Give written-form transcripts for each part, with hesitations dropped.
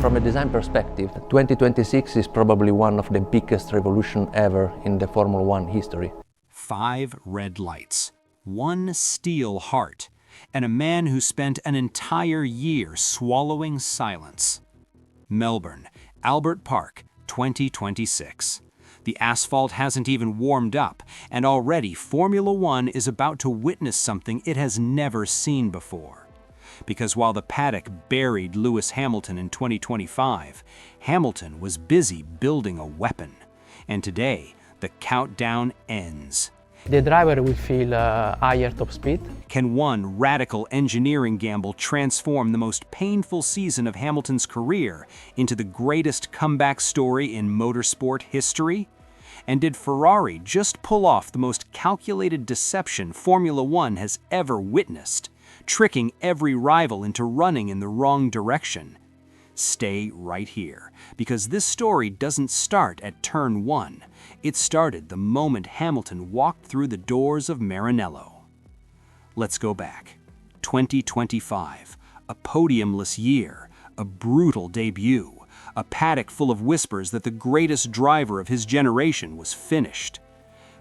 From a design perspective, 2026 is probably one of the biggest revolutions ever in the Formula One history. 5 red lights, 1 steel heart, and a man who spent an entire year swallowing silence. Melbourne, Albert Park, 2026. The asphalt hasn't even warmed up, and already Formula One is about to witness something it has never seen before. Because while the paddock buried Lewis Hamilton in 2025, Hamilton was busy building a weapon. And today, the countdown ends. The driver will feel higher top speed. Can one radical engineering gamble transform the most painful season of Hamilton's career into the greatest comeback story in motorsport history? And did Ferrari just pull off the most calculated deception Formula One has ever witnessed, tricking every rival into running in the wrong direction? Stay right here, because this story doesn't start at turn 1. It started the moment Hamilton walked through the doors of Maranello. Let's go back. 2025, a podium-less year, a brutal debut, a paddock full of whispers that the greatest driver of his generation was finished.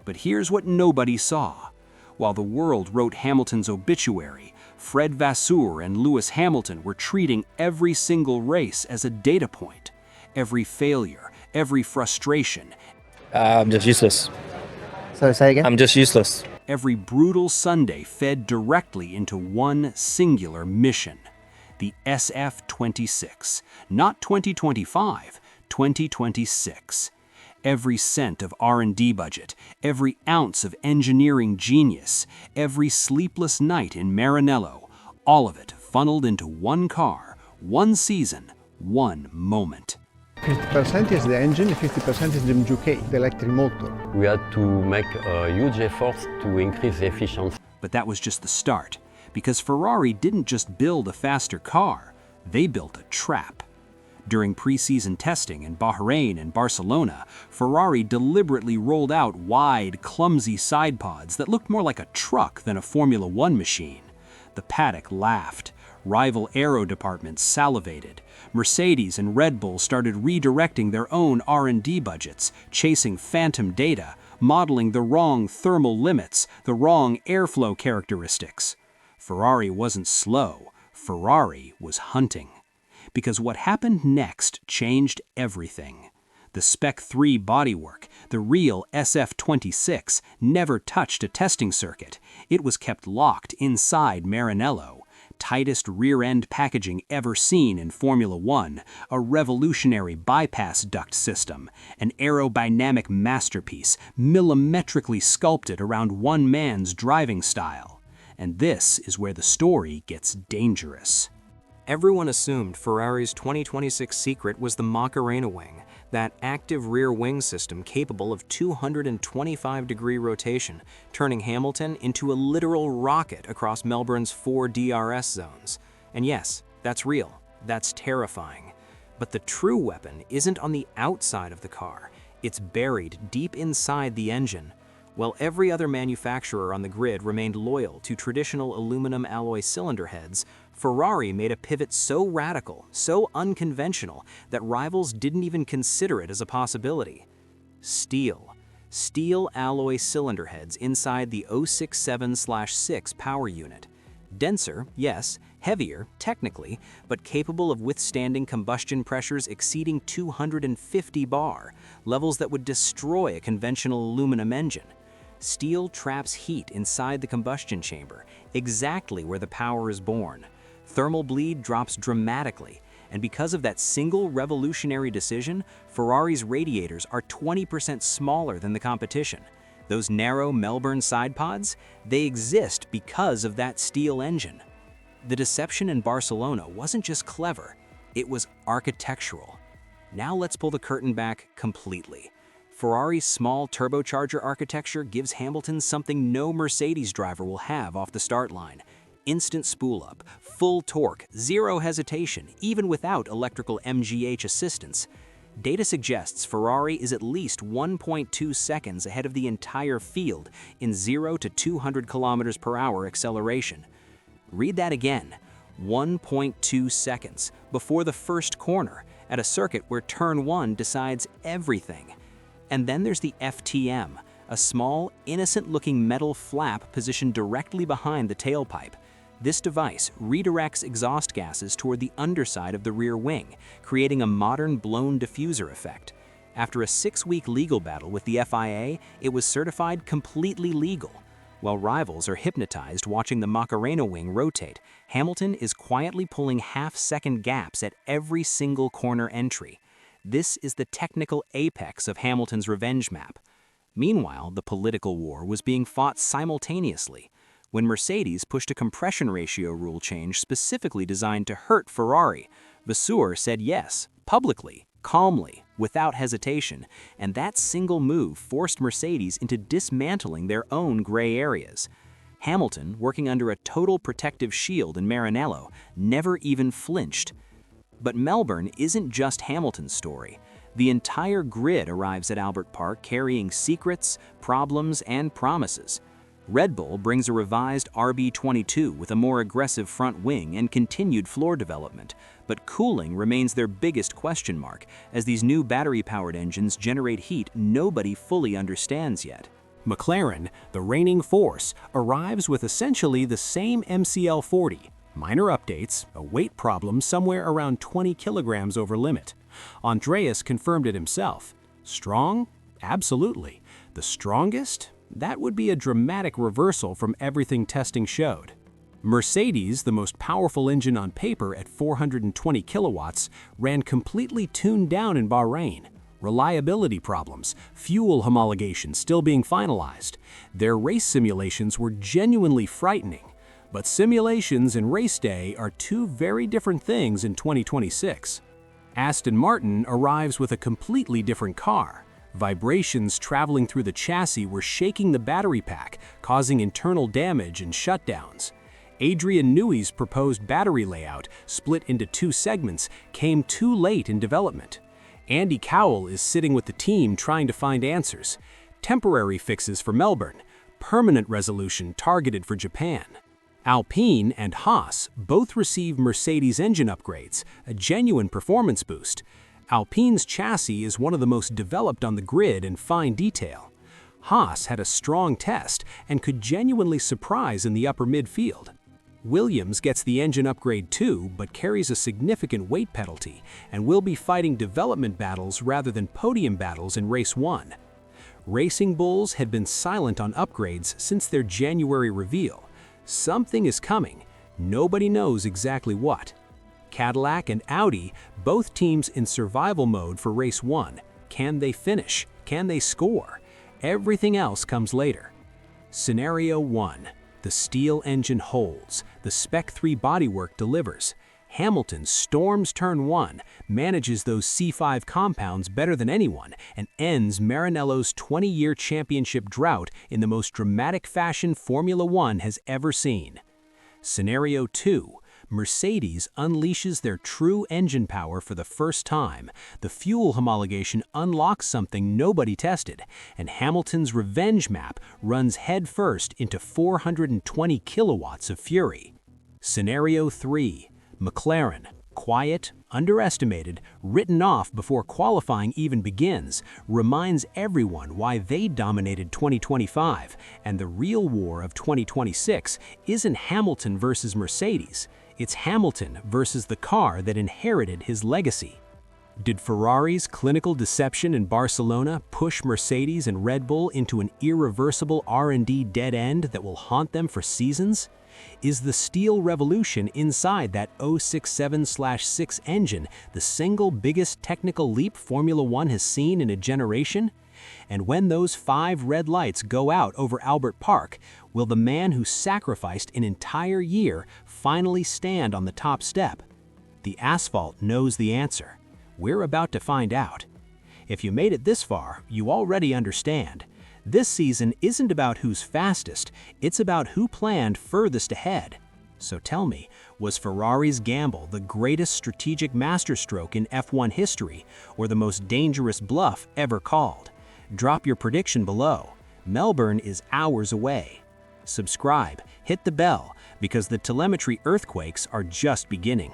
But here's what nobody saw. While the world wrote Hamilton's obituary, Fred Vasseur and Lewis Hamilton were treating every single race as a data point. Every failure, every frustration. I'm just useless. So say again? I'm just useless. Every brutal Sunday fed directly into one singular mission. The SF-26. Not 2025, 2026. Every cent of R&D budget, every ounce of engineering genius, every sleepless night in Maranello, all of it funneled into one car, one season, one moment. 50% is the engine, 50% is the MGK, the electric motor. We had to make a huge effort to increase the efficiency. But that was just the start, because Ferrari didn't just build a faster car, they built a trap. During pre-season testing in Bahrain and Barcelona, Ferrari deliberately rolled out wide, clumsy side pods that looked more like a truck than a Formula One machine. The paddock laughed. Rival aero departments salivated. Mercedes and Red Bull started redirecting their own R&D budgets, chasing phantom data, modeling the wrong thermal limits, the wrong airflow characteristics. Ferrari wasn't slow. Ferrari was hunting. Because what happened next changed everything. The Spec 3 bodywork, the real SF-26, never touched a testing circuit. It was kept locked inside Maranello. Tightest rear-end packaging ever seen in Formula One, a revolutionary bypass duct system, an aerodynamic masterpiece millimetrically sculpted around one man's driving style. And this is where the story gets dangerous. Everyone assumed Ferrari's 2026 secret was the Macarena wing, that active rear wing system capable of 225-degree rotation, turning Hamilton into a literal rocket across Melbourne's 4 DRS zones. And yes, that's real. That's terrifying. But the true weapon isn't on the outside of the car. It's buried deep inside the engine. While every other manufacturer on the grid remained loyal to traditional aluminum alloy cylinder heads, Ferrari made a pivot so radical, so unconventional, that rivals didn't even consider it as a possibility. Steel. Steel alloy cylinder heads inside the 067/6 power unit. Denser, yes, heavier, technically, but capable of withstanding combustion pressures exceeding 250 bar, levels that would destroy a conventional aluminum engine. Steel traps heat inside the combustion chamber, exactly where the power is born. Thermal bleed drops dramatically, and because of that single revolutionary decision, Ferrari's radiators are 20% smaller than the competition. Those narrow Melbourne side pods, they exist because of that steel engine. The deception in Barcelona wasn't just clever, it was architectural. Now let's pull the curtain back completely. Ferrari's small turbocharger architecture gives Hamilton something no Mercedes driver will have off the start line. Instant spool-up, full torque, zero hesitation, even without electrical MGH assistance. Data suggests Ferrari is at least 1.2 seconds ahead of the entire field in 0 to 200 km/h acceleration. Read that again. 1.2 seconds before the first corner, at a circuit where turn 1 decides everything. And then there's the FTM, a small, innocent-looking metal flap positioned directly behind the tailpipe. This device redirects exhaust gases toward the underside of the rear wing, creating a modern blown diffuser effect. After a 6-week legal battle with the FIA, it was certified completely legal. While rivals are hypnotized watching the Macarena wing rotate, Hamilton is quietly pulling half-second gaps at every single corner entry. This is the technical apex of Hamilton's revenge map. Meanwhile, the political war was being fought simultaneously. When Mercedes pushed a compression ratio rule change specifically designed to hurt Ferrari, Vasseur said yes, publicly, calmly, without hesitation, and that single move forced Mercedes into dismantling their own gray areas. Hamilton, working under a total protective shield in Maranello, never even flinched. But Melbourne isn't just Hamilton's story. The entire grid arrives at Albert Park carrying secrets, problems, and promises. Red Bull brings a revised RB22 with a more aggressive front wing and continued floor development, but cooling remains their biggest question mark, as these new battery-powered engines generate heat nobody fully understands yet. McLaren, the reigning force, arrives with essentially the same MCL40. Minor updates, a weight problem somewhere around 20 kilograms over limit. Andreas confirmed it himself. Strong? Absolutely. The strongest? That would be a dramatic reversal from everything testing showed. Mercedes, the most powerful engine on paper at 420 kilowatts, ran completely tuned down in Bahrain. Reliability problems, fuel homologation still being finalized. Their race simulations were genuinely frightening. But simulations and race day are two very different things in 2026. Aston Martin arrives with a completely different car. Vibrations traveling through the chassis were shaking the battery pack, causing internal damage and shutdowns. Adrian Newey's proposed battery layout, split into 2 segments, came too late in development. Andy Cowell is sitting with the team trying to find answers. Temporary fixes for Melbourne, permanent resolution targeted for Japan. Alpine and Haas both receive Mercedes engine upgrades, a genuine performance boost. Alpine's chassis is one of the most developed on the grid in fine detail. Haas had a strong test and could genuinely surprise in the upper midfield. Williams gets the engine upgrade too, but carries a significant weight penalty and will be fighting development battles rather than podium battles in Race 1. Racing Bulls had been silent on upgrades since their January reveal. Something is coming. Nobody knows exactly what. Cadillac and Audi, both teams in survival mode for Race 1. Can they finish? Can they score? Everything else comes later. Scenario 1. The steel engine holds. The Spec 3 bodywork delivers. Hamilton storms turn 1, manages those C5 compounds better than anyone, and ends Maranello's 20-year championship drought in the most dramatic fashion Formula One has ever seen. Scenario 2. Mercedes unleashes their true engine power for the first time. The fuel homologation unlocks something nobody tested, and Hamilton's revenge map runs headfirst into 420 kilowatts of fury. Scenario 3. McLaren, quiet, underestimated, written off before qualifying even begins, reminds everyone why they dominated 2025, and the real war of 2026 isn't Hamilton versus Mercedes. It's Hamilton versus the car that inherited his legacy. Did Ferrari's clinical deception in Barcelona push Mercedes and Red Bull into an irreversible R&D dead end that will haunt them for seasons? Is the steel revolution inside that 067/6 engine the single biggest technical leap Formula One has seen in a generation? And when those 5 red lights go out over Albert Park, will the man who sacrificed an entire year finally stand on the top step? The asphalt knows the answer. We're about to find out. If you made it this far, you already understand. This season isn't about who's fastest, it's about who planned furthest ahead. So tell me, was Ferrari's gamble the greatest strategic masterstroke in F1 history, or the most dangerous bluff ever called? Drop your prediction below. Melbourne is hours away. Subscribe, hit the bell, because the telemetry earthquakes are just beginning.